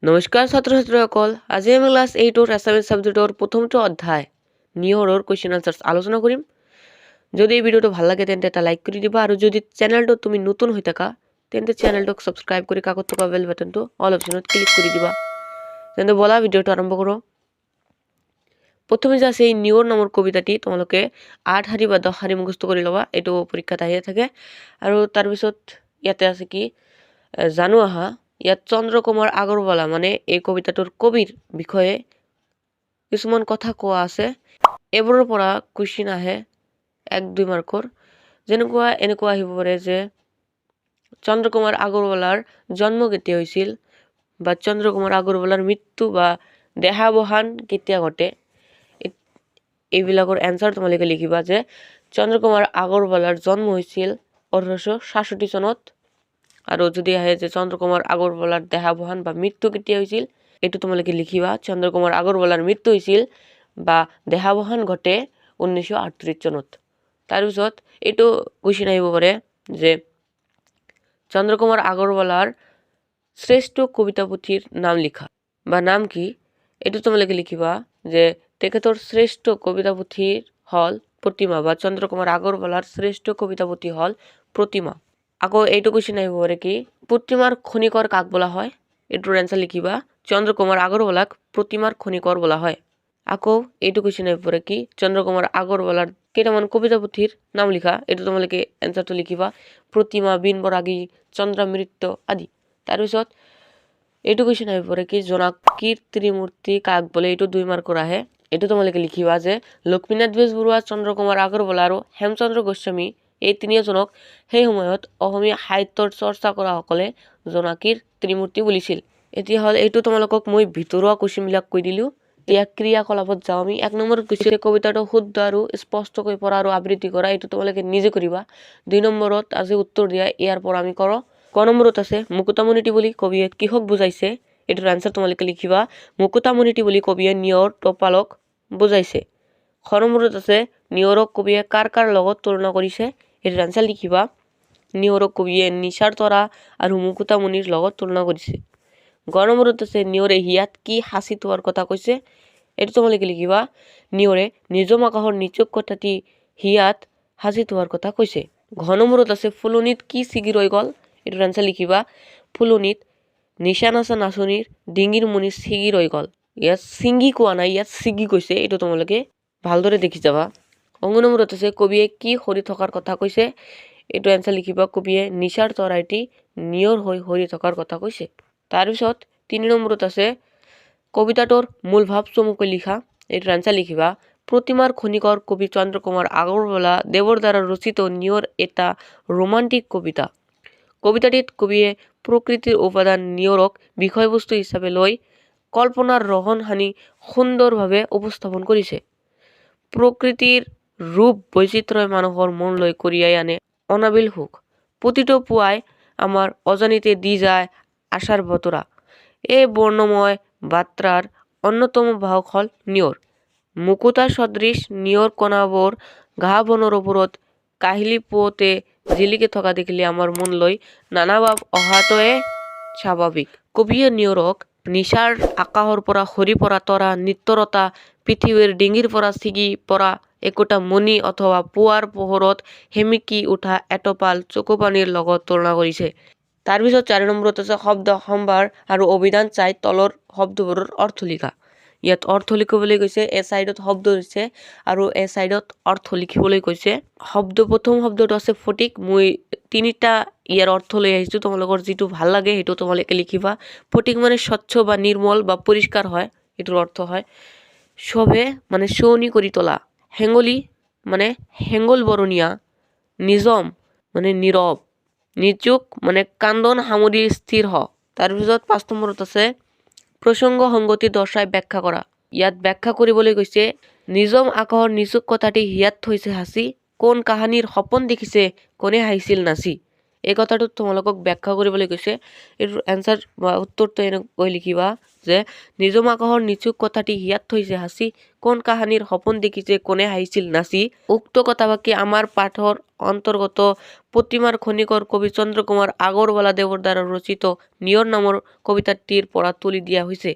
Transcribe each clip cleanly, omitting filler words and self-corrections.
নমস্কাৰ ছাত্ৰ ছাত্ৰীসকল, আজি আমি ক্লাছ 8ৰ এছামিছ ছাবজেক্টৰ প্ৰথমটো অধ্যায় নিয়ৰৰ কুৱেশ্যন আনচাৰ্ছ আলোচনা কৰিম। যদি এই ভিডিঅ'টো ভাল লাগে তেন্তে এটা লাইক কৰি দিবা, আৰু যদি চেনেলটোত তুমি নতুন হৈ থাকা তেন্তে চেনেলটোক ছাবস্ক্ৰাইব কৰি কাষত থকা বেল বাটনটো অল অপশ্যনত ক্লিক কৰি দিবা। তেন্তে বলা ভিডিঅ'টো আৰম্ভ কৰোঁ। প্ৰথমে যে আছে এই নিয়ৰ নামৰ কবিতাটি তোমালোকে 8 শাৰী বা 10 শাৰী মুখস্থ কৰি ল'বা, এইটো পৰীক্ষাত আহিয়ে থাকে। আৰু তাৰপিছত ইয়াতে আছে কি জানো আহা, ইয়াত চন্দ্ৰকুমাৰ আগৰৱালা মানে এই কবিতাটোৰ কবিৰ বিষয়ে কিছুমান কথা কোৱা আছে। এইবোৰৰ পৰা কুৱেশ্যন আহে 1-2 মাৰ্কৰ। এনেকুৱা আহিব পাৰে যে চন্দ্ৰকুমাৰ আগৰৱালাৰ জন্ম কেতিয়া হৈছিল, বা চন্দ্ৰকুমাৰ আগৰৱালাৰ মৃত্যু বা দেহাৱসান কেতিয়া ঘটে। এইবিলাকৰ এনচাৰ তোমালোকে লিখিবা যে চন্দ্ৰকুমাৰ আগৰৱালাৰ জন্ম হৈছিল 1866 চনত। আৰু যদি আহে যে চন্দ্ৰকুমাৰ আগৰৱালাৰ দেহাৱসান বা মৃত্যু কেতিয়া হৈছিল, এইটো তোমালোকে লিখিবা চন্দ্ৰকুমাৰ আগৰৱালাৰ মৃত্যু হৈছিল বা দেহাৱসান ঘটে 1938 চনত। তাৰপিছত এইটো কুৱেশ্যন আহিব পাৰে যে চন্দ্ৰকুমাৰ আগৰৱালাৰ শ্ৰেষ্ঠ কবিতা পুথিৰ নাম লিখা বা নাম কি। এইটো তোমালোকে লিখিবা যে তেখেতৰ শ্ৰেষ্ঠ কবিতা পুথি হ'ল প্ৰতিমা, বা চন্দ্ৰকুমাৰ আগৰৱালাৰ শ্ৰেষ্ঠ কবিতা পুথি হ'ল প্ৰতিমা। আকৌ এইটো কুৱেশ্যন আহিব পাৰে কি প্ৰতিমাৰ খনিকৰ কাক বোলা হয়। এইটোৰ এনচাৰ লিখিবা চন্দ্ৰকুমাৰ আগৰৱালাক প্ৰতিমাৰ খনিকৰ বোলা হয়। আকৌ এইটো কুৱেশ্যন আহিব পাৰে কি চন্দ্ৰকুমাৰ আগৰৱালাৰ কেইটামান কবিতা পুথিৰ নাম লিখা। এইটো তোমালোকে এনচাৰটো লিখিবা প্ৰতিমা, বিন বৰাগী, চন্দ্ৰামৃত আদি। তাৰপিছত এইটো কুৱেশ্যন আহিব পাৰে কি জোনাকীৰ ত্ৰিমূৰ্তি কাক বোলে। এইটো 2 মাৰ্কৰ আহে। এইটো তোমালোকে লিখিবা যে লক্ষ্মীনাথ বেজবৰুৱা, চন্দ্ৰকুমাৰ আগৰৱালা আৰু হেমচন্দ্ৰ গোস্বামী এই তিনিওজনক সেই সময়ত অসমীয়া সাহিত্যৰ চৰ্চা কৰা সকলে জোনাকীৰ ত্ৰিমূৰ্তি বুলিছিল। এতিয়া হ'ল এইটো তোমালোকক মই ভিতৰুৱা কুৱেশ্যনবিলাক কৈ দিলোঁ। এতিয়া ক্ৰিয়াকলাপত যাওঁ আমি। 1 নম্বৰ কুৱেশ্যন কবিতাটো শুদ্ধ আৰু স্পষ্টকৈ পঢ়া আৰু আবৃত্তি কৰা, এইটো তোমালোকে নিজে কৰিবা। 2 নম্বৰত আজি উত্তৰ দিয়া, ইয়াৰ পৰা আমি কৰোঁ। ক নম্বৰত আছে মুকুতামণিটি বুলি কবিয়ে কিহক বুজাইছে। এইটোৰ আনচাৰ তোমালোকে লিখিবা মুকুতামণিটি বুলি কবিয়ে নিয়ৰ টোপালক বুজাইছে। খ নম্বৰত আছে নিয়ৰক কবিয়ে কাৰ কাৰ লগত তুলনা কৰিছে। এইটোৰ আনচাৰ লিখিবা নিয়ৰক কবিয়ে নিশাৰ তৰা আৰু মুকুতামণিৰ লগত তুলনা কৰিছে। গ নম্বৰত আছে নিয়ৰে হিয়াত কি সাঁচি থোৱাৰ কথা কৈছে। এইটো তোমালোকে লিখিবা নিয়ৰে নিজম আকাশৰ নিচুক কথাটি হিয়াত সাঁচি থোৱাৰ কথা কৈছে। ঘ নম্বৰত আছে ফুলনিত কি ছিগি ৰৈ গ'ল। এইটোৰ আনচাৰ লিখিবা ফুলনিত নিশা নাচা নাচনীৰ ডিঙিৰ মণি ছিগি ৰৈ গ'ল। ইয়াত ছিঙি কোৱা নাই, ইয়াত ছিগি কৈছে, এইটো তোমালোকে ভালদৰে দেখি যাবা। অং নম্বৰত আছে কবিয়ে কি সৰি থকাৰ কথা কৈছে। এইটো এনচাৰ লিখিবা কবিয়ে নিশাৰ তৰাইটি নিয়ৰ হৈ সৰি থকাৰ কথা কৈছে। তাৰপিছত 3 নম্বৰত আছে কবিতাটোৰ মূল ভাৱ চমুকৈ লিখা। এইটোৰ আনচাৰ লিখিবা প্ৰতিমাৰ খনিকৰ কবি চন্দ্ৰকুমাৰ আগৰৱালা দেৱৰ দ্বাৰা ৰচিত নিয়ৰ এটা ৰোমান্টিক কবিতা। কবিতাটিত কবিয়ে প্ৰকৃতিৰ উপাদান নিয়ৰক বিষয়বস্তু হিচাপে লৈ কল্পনাৰ ৰহন সানি সুন্দৰভাৱে উপস্থাপন কৰিছে। প্ৰকৃতিৰ ৰূপ বৈচিত্ৰ্যই মানুহৰ মনলৈ কঢ়িয়াই আনে অনাবিল সুখ। প্ৰতিটো পুৱাই আমাৰ অজানিতে দি যায় আশাৰ বতৰা। এই বৰ্ণময় বাৰ্তাৰ অন্যতম বাহক হ'ল নিয়ৰ। মুকুতা সদৃশ নিয়ৰ কণাবোৰ ঘাঁহ বনৰ ওপৰত কাহিলি পুৱতে জিলিকি থকা দেখিলে আমাৰ মনলৈ নানা ভাৱ অহাটোৱে স্বাভাৱিক। কবিয়ে নিয়ৰক নিশাৰ আকাশৰ পৰা সৰি পৰা তৰা, নিত্যৰতা, পৃথিৱীৰ ডিঙিৰ পৰা ছিগি পৰা একোটা মণি অথবা পুৱাৰ পোহৰত সেমিকি উঠা এটোপাল চকুপানীৰ লগত তুলনা কৰিছে। তাৰপিছত 4 নম্বৰত আছে শব্দ সম্ভাৰ আৰু অভিধান চাই তলৰ শব্দবোৰৰ অৰ্থ লিখা। ইয়াত অৰ্থ লিখিবলৈ কৈছে, এ চাইডত শব্দ দিছে আৰু এ চাইডত অৰ্থ লিখিবলৈ কৈছে। প্ৰথম শব্দটো আছে ফটিক। মই 3টা ইয়াৰ অৰ্থ লৈ আহিছোঁ, তোমালোকৰ যিটো ভাল লাগে সেইটো তোমালোকে লিখিবা। ফটিক মানে স্বচ্ছ বা নিৰ্মল বা পৰিষ্কাৰ হয়, এইটোৰ অৰ্থ হয়। শোভে মানে শুৱনি কৰি তোলা। হেঙুলি মানে হেঙুল বৰণীয়া। নিজম মানে নীৰৱ। নিচুক মানে কান্দন সামৰি স্থিৰ হ। তাৰপিছত 5 নম্বৰত আছে প্ৰসংগ সংগতি দৰ্শাই ব্যাখ্যা কৰা। ইয়াত ব্যাখ্যা কৰিবলৈ কৈছে নিজম আকাশৰ নিচুক কথাটি হিয়াত থৈছে সাঁচি, কোন কাহানিৰ সপোন দেখিছে কোনে হাঁহিছিল নাচি। এই কথাটো তোমালোকক ব্যাখ্যা কৰিবলৈ কৈছে। এইটোৰ এনচাৰ বা উত্তৰটো এনেকৈ লিখিবা যে নিজম আকাশৰ নিচুক কথাটি হিয়াত থৈছে সাঁচি, কোন কাহানিৰ সপোন দেখিছে কোনে হাঁহিছিল নাচি। উক্ত কথাফাকি আমাৰ পাঠৰ অন্তৰ্গত প্ৰতিমাৰ খনিকৰ কবি চন্দ্ৰকুমাৰ আগৰৱালা দেৱৰ দ্বাৰা ৰচিত নিয়ৰ নামৰ কবিতাটিৰ পৰা তুলি দিয়া হৈছে।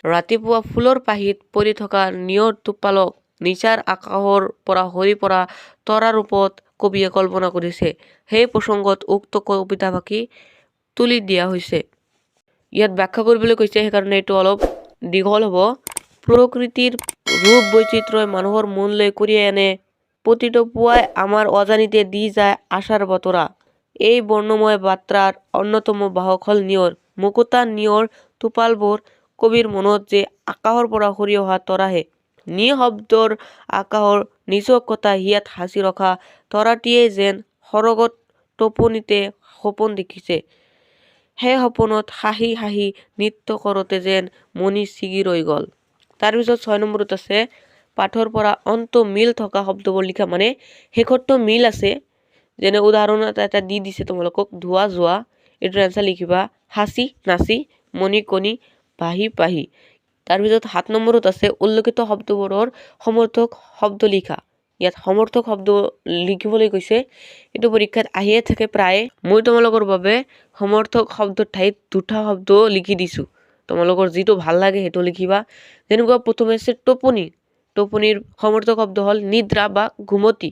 ৰাতিপুৱা ফুলৰ পাহিত পৰি থকা নিয়ৰ টোপালক নিচাৰ আকাশৰ পৰা সৰি পৰা তৰা ৰূপত কবিয়ে কল্পনা কৰিছে। সেই প্ৰসংগত উক্ত কবিতাফাকি তুলি দিয়া হৈছে। ইয়াত ব্যাখ্যা কৰিবলৈ কৈছে, সেইকাৰণে এইটো অলপ দীঘল হ'ব। প্ৰকৃতিৰ ৰূপ বৈচিত্ৰ্যই মানুহৰ মনলৈ কঢ়িয়াই আনে, প্ৰতিটো পুৱাই আমাৰ অজানিতে দি যায় আশাৰ বতৰা। এই বৰ্ণময় বাৰ্তাৰ অন্যতম বাহক হ'ল নিয়ৰ। মুকুতা নিয়ৰ টোপালবোৰ কবিৰ মনত যে আকাশৰ পৰা সৰি অহা তৰাহে। নিঃশব্দৰ আকাশৰ নিচুক কথা হিয়াত সাঁচি ৰখা তৰাটিয়ে যেন সৰগত টোপনিতে সপোন দেখিছে। সেই সপোনত হাঁহি হাঁহি নৃত্য কৰোঁতে যেন মণি ছিগি ৰৈ গ'ল। তাৰপিছত 6 নম্বৰত আছে পাঠৰ পৰা অন্ত মিল থকা শব্দবোৰ লিখা, মানে শেষতটো মিল আছে। যেনে উদাহৰণ এটা দি দিছে তোমালোকক, ধোৱা যোৱা। এইটোৰ এনচাৰ লিখিবা সাঁচি নাচি, মণি কণি, ভাহি পাহি। তাৰপিছত 7 নম্বৰত আছে উল্লেখিত শব্দবোৰৰ সমৰ্থক শব্দ লিখা। ইয়াত সমৰ্থক শব্দ লিখিবলৈ কৈছে। এইটো পৰীক্ষাত আহিয়ে থাকে প্ৰায়। মই তোমালোকৰ বাবে সমৰ্থক শব্দৰ ঠাইত দুটা শব্দ লিখি দিছোঁ। তোমালোকৰ যিটো ভাল লাগে সেইটো লিখিবা। যেনেকুৱা প্ৰথমে আছে টোপনি। টোপনিৰ সমৰ্থক শব্দ হ'ল নিদ্ৰা বা ঘুমতি।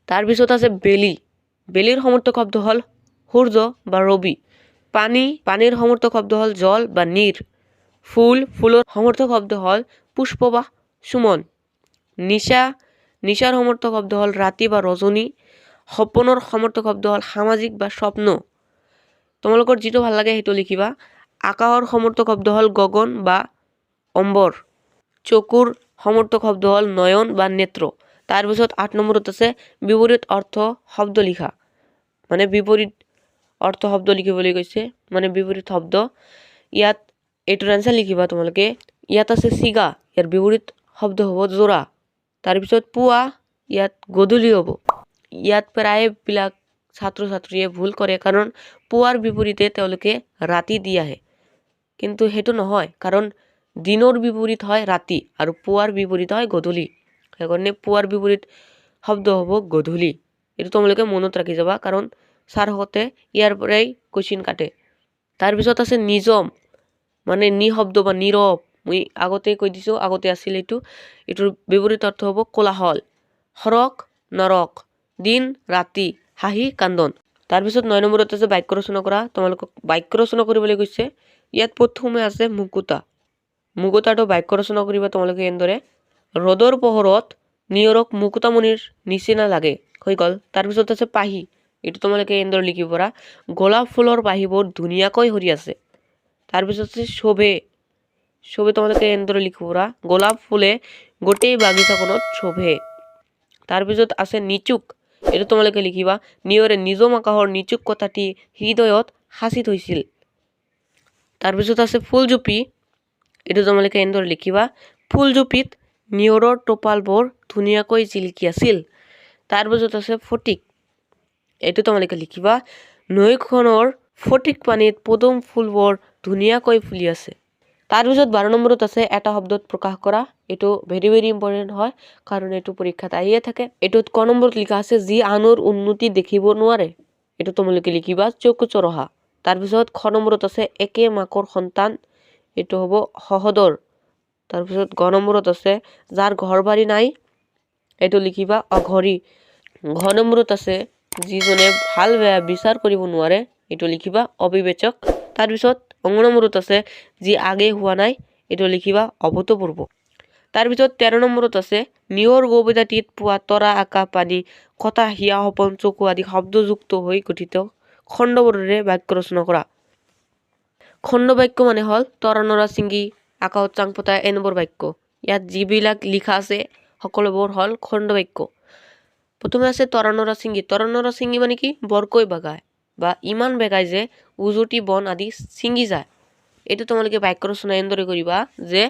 তাৰপিছত আছে বেলি। বেলিৰ সমৰ্থক শব্দ হ'ল সূৰ্য বা ৰবি। পানী। পানীৰ সমৰ্থক শব্দ হ'ল জল বা নীৰ। ফুল। ফুলৰ সমৰ্থক শব্দ হ'ল পুষ্প বা সুমন। নিশা। নিশাৰ সমৰ্থক শব্দ হ'ল ৰাতি বা ৰজনী। সপোনৰ সমৰ্থক শব্দ হ'ল সামাজিক বা স্বপ্ন। তোমালোকৰ যিটো ভাল লাগে সেইটো লিখিবা। আকাশৰ সমৰ্থক শব্দ হ'ল গগন বা অম্বৰ। চকুৰ সমৰ্থক শব্দ হ'ল নয়ন বা নেত্ৰ। তাৰপিছত 8 নম্বৰত আছে বিপৰীত অৰ্থ শব্দ লিখা, মানে বিপৰীত অৰ্থ শব্দ লিখিবলৈ কৈছে, মানে বিপৰীত শব্দ। ইয়াত এইটোৰ এনচাৰ লিখিবা তোমালোকে। ইয়াত আছে চিগা, ইয়াৰ বিপৰীত শব্দ হ'ব যোৰা। তাৰপিছত পুৱা, ইয়াত গধূলি হ'ব। ইয়াত প্ৰায়বিলাক ছাত্ৰ ছাত্ৰীয়ে ভুল কৰে, কাৰণ পুৱাৰ বিপৰীতে তেওঁলোকে ৰাতি দি আহে, কিন্তু সেইটো নহয়, কাৰণ দিনৰ বিপৰীত হয় ৰাতি আৰু পুৱাৰ বিপৰীত হয় গধূলি। সেইকাৰণে পুৱাৰ বিপৰীত শব্দ হ'ব গধূলি। এইটো তোমালোকে মনত ৰাখি যাবা, কাৰণ ছাৰহঁতে ইয়াৰ পৰাই কুৱেশ্যন কাটে। তাৰপিছত আছে নিজম, মানে নিঃশব্দ বা নীৰৱ। মই আগতে কৈ দিছোঁ, আগতে আছিল এইটো। এইটোৰ বিপৰীত অৰ্থ হ'ব কোলাহল। সৰক নৰক, দিন ৰাতি, হাঁহি কান্দন। তাৰপিছত 9 নম্বৰত আছে বাক্য ৰচনা কৰা। তোমালোকক বাক্য ৰচনা কৰিবলৈ কৈছে। ইয়াত প্ৰথমে আছে মুকুতা। মুকুতাটো বাক্য ৰচনা কৰিবা তোমালোকে এনেদৰে, ৰ'দৰ পোহৰত নিয়ৰক মুকুতামণিৰ নিচিনা লাগে, হৈ গ'ল। তাৰপিছত আছে পাহি। এইটো তোমালোকে এনেদৰে লিখিব পাৰা, গোলাপ ফুলৰ পাহিবোৰ ধুনীয়াকৈ সৰি আছে। তাৰপিছত আছে শোভে। শোভে তোমালোকে এনেদৰে লিখিব পাৰা, গোলাপ ফুলে গোটেই বাগিচাখনত শোভে। তাৰপিছত আছে নিচুক। এইটো তোমালোকে লিখিবা, নিয়ৰে নিজম আকাশৰ নিচুক কথাটি হৃদয়ত সাঁচি থৈছিল। তাৰপিছত আছে ফুলজুপি। এইটো তোমালোকে এনেদৰে লিখিবা, ফুলজুপিত নিয়ৰৰ টোপালবোৰ ধুনীয়াকৈ জিলিকি আছিল। তাৰপিছত আছে ফটিক। এইটো তোমালোকে লিখিবা, নৈখনৰ ফটিক পানীত পদুম ফুলবোৰ ধুনীয়াকৈ ফুলি আছে। তাৰপিছত 12 নম্বৰত আছে এটা শব্দত প্ৰকাশ কৰা। এইটো ভেৰি ভেৰি ইম্পৰ্টেণ্ট হয়, কাৰণ এইটো পৰীক্ষাত আহিয়ে থাকে। এইটোত ক নম্বৰত লিখা আছে, যি আনৰ উন্নতি দেখিব নোৱাৰে। এইটো তোমালোকে লিখিবা, চকু চৰহা। তাৰপিছত খ নম্বৰত আছে একে মাকৰ সন্তান। এইটো হ'ব সহদৰ। তাৰপিছত গ নম্বৰত আছে যাৰ ঘৰ বাৰী নাই। এইটো লিখিবা অঘৰী। ঘ নম্বৰত আছে যিজনে ভাল বেয়া বিচাৰ কৰিব নোৱাৰে। এইটো লিখিবা অবিবেচক। তাৰপিছত অং নম্বৰত আছে যি আগে হোৱা নাই। এইটো লিখিবা অভূতপূৰ্ব। তাৰপিছত 13 নম্বৰত আছে নিয়ৰ কবিতাটিত পোৱা তৰা আকাশ পানী কথা হিয়া সপোন চকু আদি শব্দযুক্ত হৈ গঠিত খণ্ডবোৰেৰে বাক্য ৰচনা কৰা। খণ্ড বাক্য মানে হ'ল তৰা নৰা ছিঙি, আকাশত চাং পতা, এনেবোৰ বাক্য। ইয়াত যিবিলাক লিখা আছে সকলোবোৰ হ'ল খণ্ড বাক্য। প্ৰথমে আছে তৰা নৰা ছিঙি। তৰা নৰা ছিঙি মানে কি? বৰকৈ বাগায় বা ইমান বেগায় যে উজুটি বন আদি ছিঙি যায়। এইটো তোমালোকে বাক্য ৰচনা এনেদৰে কৰিবা যে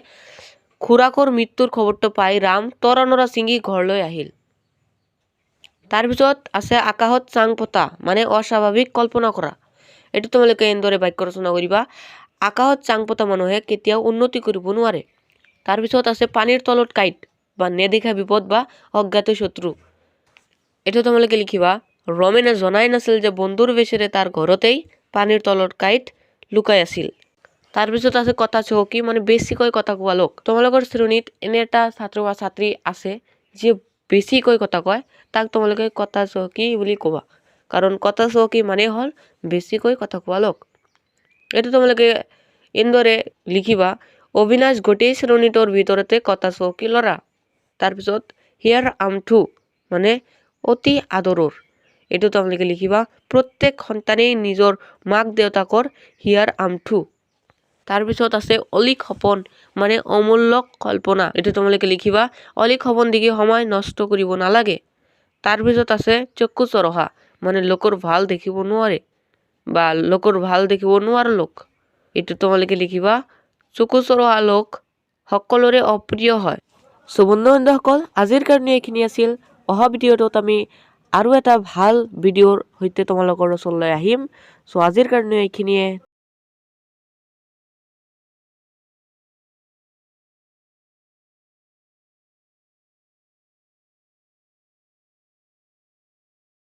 খুৰাকৰ মৃত্যুৰ খবৰটো পাই ৰাম তৰা নৰা ছিঙি ঘৰলৈ আহিল। তাৰপিছত আছে আকাশত চাং পতা মানে অস্বাভাৱিক কল্পনা কৰা। এইটো তোমালোকে এনেদৰে বাক্য ৰচনা কৰিবা। আকাশত চাং পতা মানুহে কেতিয়াও উন্নতি কৰিব নোৱাৰে। তাৰপিছত আছে পানীৰ তলত কাঁইট বা নেদেখা বিপদ বা অজ্ঞাত শত্ৰু। এইটো তোমালোকে লিখিবা। ৰমেনে জনাই নাছিল যে বন্ধুৰ বেচেৰে তাৰ ঘৰতেই পানীৰ তলত কাঁইট লুকাই আছিল। তাৰপিছত আছে কথা চহকী মানে বেছিকৈ কথা কোৱা লোক। তোমালোকৰ শ্ৰেণীত এনে এটা ছাত্ৰ বা ছাত্ৰী আছে যিয়ে বেছিকৈ কথা কয়, তাক তোমালোকে কথা চহকী বুলি ক'বা। কাৰণ কথা চহকী মানে হ'ল বেছিকৈ কথা কোৱা লোক। এইটো তোমালোকে এনেদৰে লিখিবা। অবিনাশ গোটেই শ্ৰেণীটোৰ ভিতৰতে কথা চহকী ল'ৰা। তাৰপিছত হিয়াৰ আমঠু মানে অতি আদৰৰ। এইটো তোমালোকে লিখিবা। প্ৰত্যেক সন্তানেই নিজৰ মাক দেউতাকৰ হিয়াৰ আমঠু। তাৰপিছত আছে অলিক সপোন মানে অমূল্য কল্পনা। এইটো তোমালোকে লিখিবা। অলিক সপোন দেখি সময় নষ্ট কৰিব নালাগে। তাৰপিছত আছে চক্ষু চৰহা মানে লোকৰ ভাল দেখিব নোৱাৰে বা লোকৰ ভাল দেখিব নোৱাৰা লোক। এইটো তোমালোকে লিখিবা। চকু চৰহা লোক সকলোৰে অপ্ৰিয় হয়। চ' বন্ধু-বান্ধৱসকল, আজিৰ কাৰণে এইখিনি আছিল। অহা ভিডিঅ'টোত আমি আৰু এটা ভাল ভিডিঅ'ৰ সৈতে তোমালোকৰ ওচৰলৈ আহিম। চ' আজিৰ কাৰণে এইখিনিয়ে।